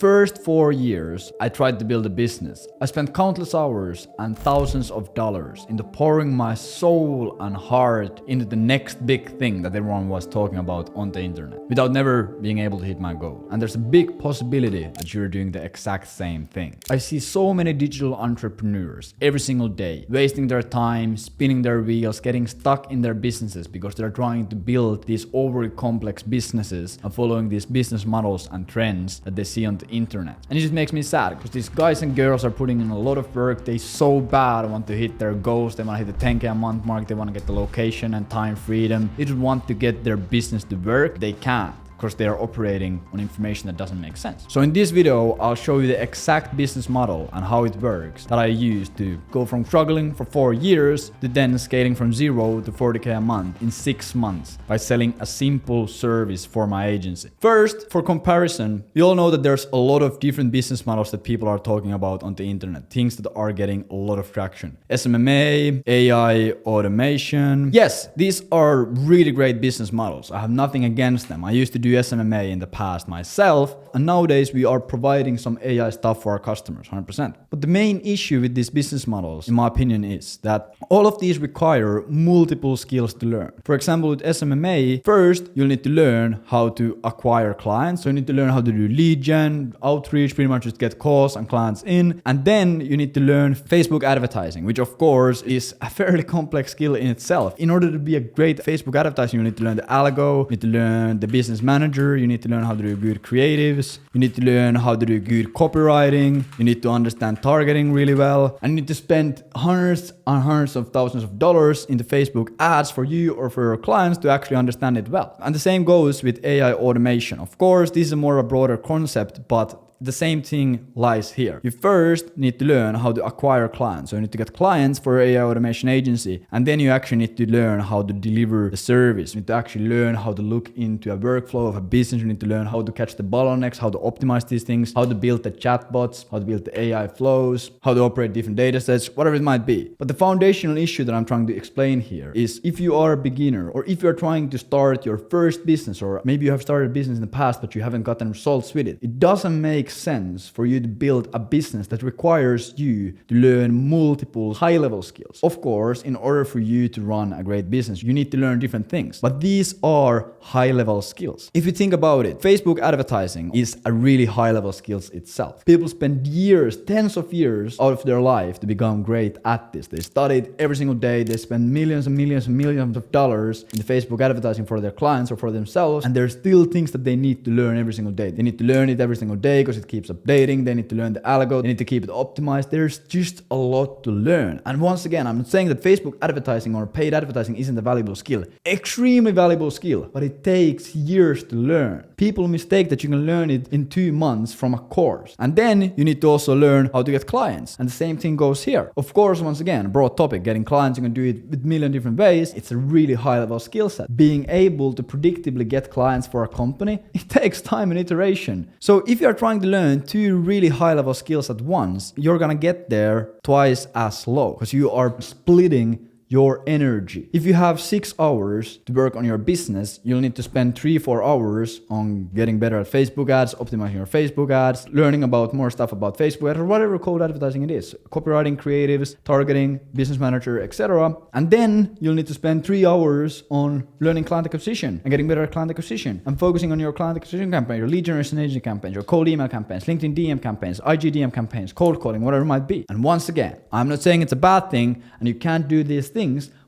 first 4 years, I tried to build a business. I spent countless hours and thousands of dollars into pouring my soul and heart into the next big thing that everyone was talking about on the internet, without never being able to hit my goal. And there's a big possibility that you're doing the exact same thing. I see so many digital entrepreneurs every single day, wasting their time, spinning their wheels, getting stuck in their businesses because they're trying to build these overly complex businesses and following these business models and trends that they see on the internet. And it just makes me sad because these guys and girls are putting in a lot of work. They so bad want to hit their goals. They want to hit the 10K a month mark. They want to get the location and time freedom. They just want to get their business to work. They can't, because they are operating on information that doesn't make sense. So in this video, I'll show you the exact business model and how it works that I used to go from struggling for 4 years to then scaling from 0 to 40K a month in 6 months by selling a simple service for my agency. First, for comparison, you all know that there's a lot of different business models that people are talking about on the internet, things that are getting a lot of traction. SMMA, AI automation. Yes, these are really great business models. I have nothing against them. I used to do SMMA in the past myself, and nowadays we are providing some AI stuff for our customers, 100%. But the main issue with these business models, in my opinion, is that all of these require multiple skills to learn. For example, with SMMA, first you'll need to learn how to acquire clients. So you need to learn how to do lead gen, outreach, pretty much just get calls and clients in. And then you need to learn Facebook advertising, which of course is a fairly complex skill in itself. In order to be a great Facebook advertiser, you need to learn the algo, you need to learn the business manager, you need to learn how to do good creatives, you need to learn how to do good copywriting, you need to understand targeting really well, and you need to spend hundreds and hundreds of thousands of dollars into Facebook ads for you or for your clients to actually understand it well. And the same goes with AI automation. Of course, this is a more a broader concept, but the same thing lies here. You first need to learn how to acquire clients. So you need to get clients for your AI automation agency. And then you actually need to learn how to deliver the service. You need to actually learn how to look into a workflow of a business. You need to learn how to catch the bottlenecks, how to optimize these things, how to build the chatbots, how to build the AI flows, how to operate different data sets, whatever it might be. But the foundational issue that I'm trying to explain here is if you are a beginner, or if you're trying to start your first business, or maybe you have started a business in the past, but you haven't gotten results with it, it doesn't make sense for you to build a business that requires you to learn multiple high-level skills. Of course, in order for you to run a great business, you need to learn different things, but these are high-level skills. If you think about it, Facebook advertising is a really high-level skills itself. People spend years, tens of years out of their life to become great at this. They study it every single day. They spend millions and millions and millions of dollars in the Facebook advertising for their clients or for themselves, and there's still things that they need to learn every single day. They need to learn it every single day because it keeps updating. They need to learn the algo. They need to keep it optimized. There's just a lot to learn. And once again, I'm not saying that Facebook advertising or paid advertising isn't a valuable skill. Extremely valuable skill, but it takes years to learn. People mistake that you can learn it in 2 months from a course. And then you need to also learn how to get clients. And the same thing goes here. Of course, once again, broad topic, getting clients, you can do it with a million different ways. It's a really high level skill set. Being able to predictably get clients for a company, it takes time and iteration. So if you're trying to learn 2 really high level skills at once, you're gonna get there twice as slow because you are splitting your energy. If you have 6 hours to work on your business, you'll need to spend 3-4 hours on getting better at Facebook ads, optimizing your Facebook ads, learning about more stuff about Facebook ads or whatever cold advertising it is, copywriting, creatives, targeting, business manager, etc. And then you'll need to spend 3 hours on learning client acquisition and getting better at client acquisition and focusing on your client acquisition campaign, your lead generation agency campaigns, your cold email campaigns, LinkedIn DM campaigns, IG DM campaigns, cold calling, whatever it might be. And once again, I'm not saying it's a bad thing and you can't do these things,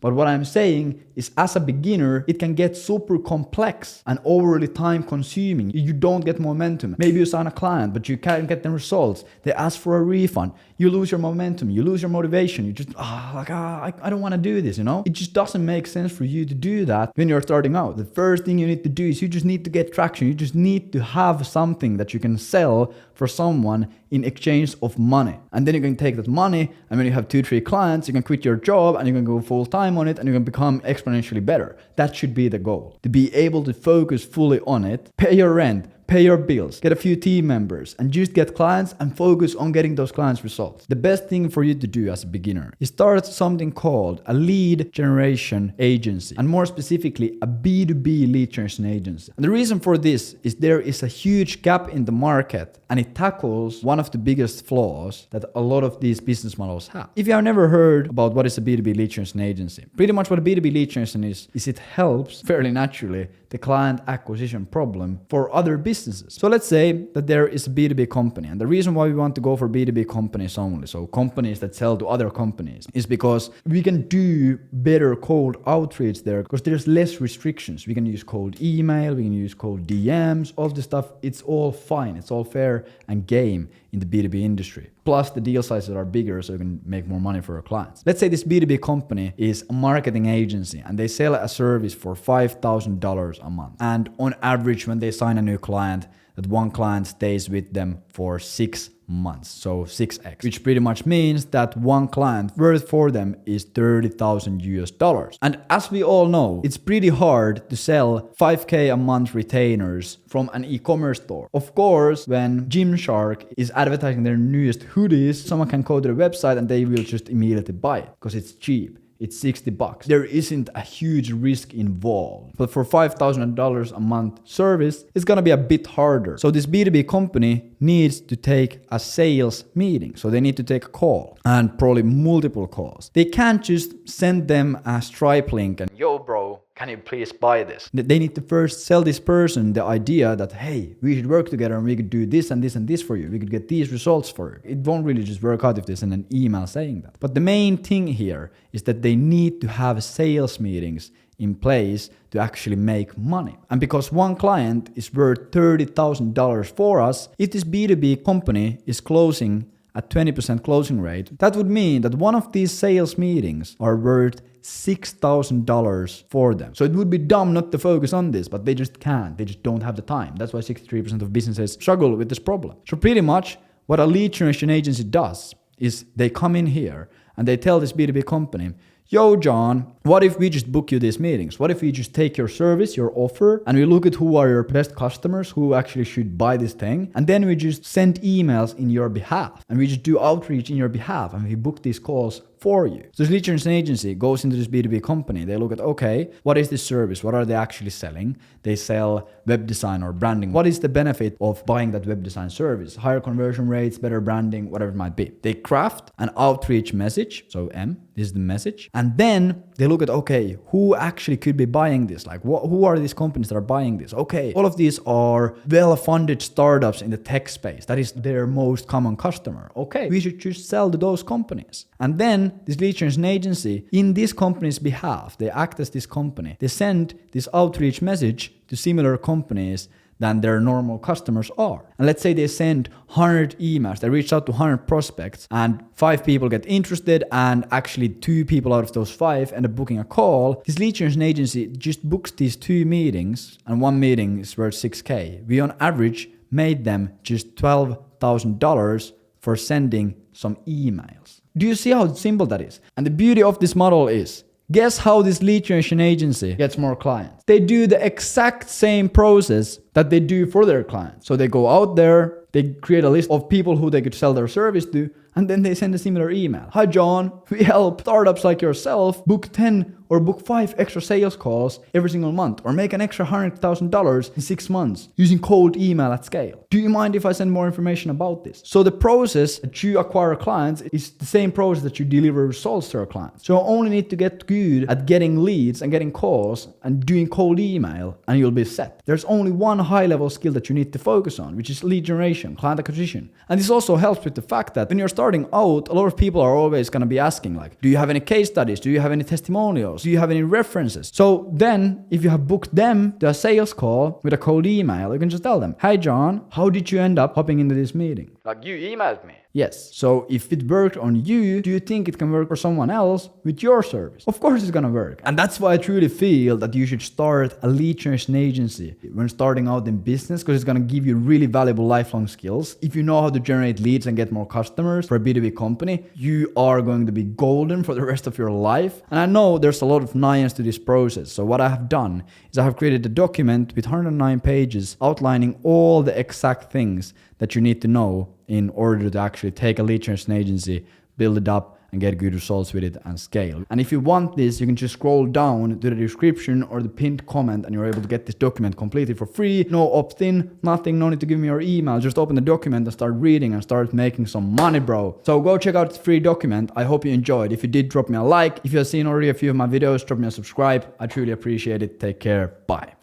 but what I'm saying is as a beginner, it can get super complex and overly time consuming. You don't get momentum. Maybe you sign a client, but you can't get the results. They ask for a refund. You lose your momentum. You lose your motivation. You just, I don't want to do this, you know? It just doesn't make sense for you to do that when you're starting out. The first thing you need to do is you just need to get traction. You just need to have something that you can sell for someone in exchange of money. And then you can take that money, and when you have 2-3 clients, you can quit your job and you can go full time on it and you can become exponentially better. That should be the goal. To be able to focus fully on it, pay your rent, pay your bills, get a few team members, and just get clients and focus on getting those clients results. The best thing for you to do as a beginner is start something called a lead generation agency, and more specifically a B2B lead generation agency. And the reason for this is there is a huge gap in the market, and it tackles one of the biggest flaws that a lot of these business models have. If you have never heard about what is a B2B lead generation agency, pretty much what a B2B lead generation is it helps fairly naturally the client acquisition problem for other businesses. So let's say that there is a B2B company, and the reason why we want to go for B2B companies only, so companies that sell to other companies, is because we can do better cold outreach there because there's less restrictions. We can use cold email, we can use cold DMs, all the stuff. It's all fine. It's all fair and game in the B2B industry. Plus the deal sizes are bigger, so you can make more money for your clients. Let's say this B2B company is a marketing agency and they sell a service for $5,000 a month. And on average, when they sign a new client, that one client stays with them for 6 months, so 6x, which pretty much means that one client worth for them is $30,000. And as we all know, it's pretty hard to sell 5k a month retainers from an e-commerce store. Of course, when Gymshark is advertising their newest hoodies, someone can go to the website and they will just immediately buy it because it's cheap. It's $60. There isn't a huge risk involved. But for $5,000 a month service, it's gonna be a bit harder. So this B2B company needs to take a sales meeting. So they need to take a call, and probably multiple calls. They can't just send them a Stripe link and, yo bro, can you please buy this? They need to first sell this person the idea that, hey, we should work together and we could do this and this and this for you. We could get these results for you. It won't really just work out if they send an email saying that. But the main thing here is that they need to have sales meetings in place to actually make money. And because one client is worth $30,000 for us, if this B2B company is closing at 20% closing rate, that would mean that one of these sales meetings are worth $6,000 for them. So it would be dumb not to focus on this, but they just can't. They just don't have the time. That's why 63% of businesses struggle with this problem. So pretty much what a lead generation agency does is they come in here and they tell this B2B company, yo, John, what if we just book you these meetings? What if we just take your service, your offer, and we look at who are your best customers who actually should buy this thing, and then we just send emails in your behalf, and we just do outreach in your behalf, and we book these calls for you. So this lead generation agency goes into this B2B company. They look at, okay, what is this service? What are they actually selling? They sell web design or branding. What is the benefit of buying that web design service? Higher conversion rates, better branding, whatever it might be. They craft an outreach message. So M, this is the message. And then they look at, okay, who actually could be buying this? Like, who are these companies that are buying this? Okay, all of these are well-funded startups in the tech space. That is their most common customer. Okay, we should just sell to those companies. And then this lead generation agency, in this company's behalf, they act as this company. They send this outreach message to similar companies than their normal customers are. And let's say they send 100 emails, they reach out to 100 prospects, and 5 people get interested, and actually 2 people out of those 5 end up booking a call. This lead generation agency just books these 2 meetings, and one meeting is worth 6k. We on average made them just $12,000 for sending some emails. Do you see how simple that is? And the beauty of this model is, guess how this lead generation agency gets more clients? They do the exact same process that they do for their clients. So they go out there, they create a list of people who they could sell their service to, and then they send a similar email. Hi John, we help startups like yourself book 10 or book 5 extra sales calls every single month, or make an extra $100,000 in 6 months using cold email at scale. Do you mind if I send more information about this? So the process that you acquire clients is the same process that you deliver results to your clients. So you only need to get good at getting leads and getting calls and doing cold email, and you'll be set. There's only one high-level skill that you need to focus on, which is lead generation, client acquisition. And this also helps with the fact that when you're starting out, a lot of people are always going to be asking, like, do you have any case studies? Do you have any testimonials? Do you have any references? So then, if you have booked them to a sales call with a cold email, you can just tell them, hi John, how did you end up hopping into this meeting? Like, you emailed me. Yes. So if it worked on you, do you think it can work for someone else with your service? Of course it's gonna work. And that's why I truly feel that you should start a lead generation agency when starting out in business, because it's gonna give you really valuable lifelong skills. If you know how to generate leads and get more customers for a B2B company, you are going to be golden for the rest of your life. And I know there's a lot of nines to this process. So what I have done is I have created a document with 109 pages outlining all the exact things that you need to know in order to actually take a lead generation agency, build it up, and get good results with it and scale. And if you want this, you can just scroll down to the description or the pinned comment and you're able to get this document completely for free. No opt-in, nothing, no need to give me your email. Just open the document and start reading and start making some money, bro. So go check out this free document. I hope you enjoyed. If you did, drop me a like. If you have seen already a few of my videos, drop me a subscribe. I truly appreciate it. Take care. Bye.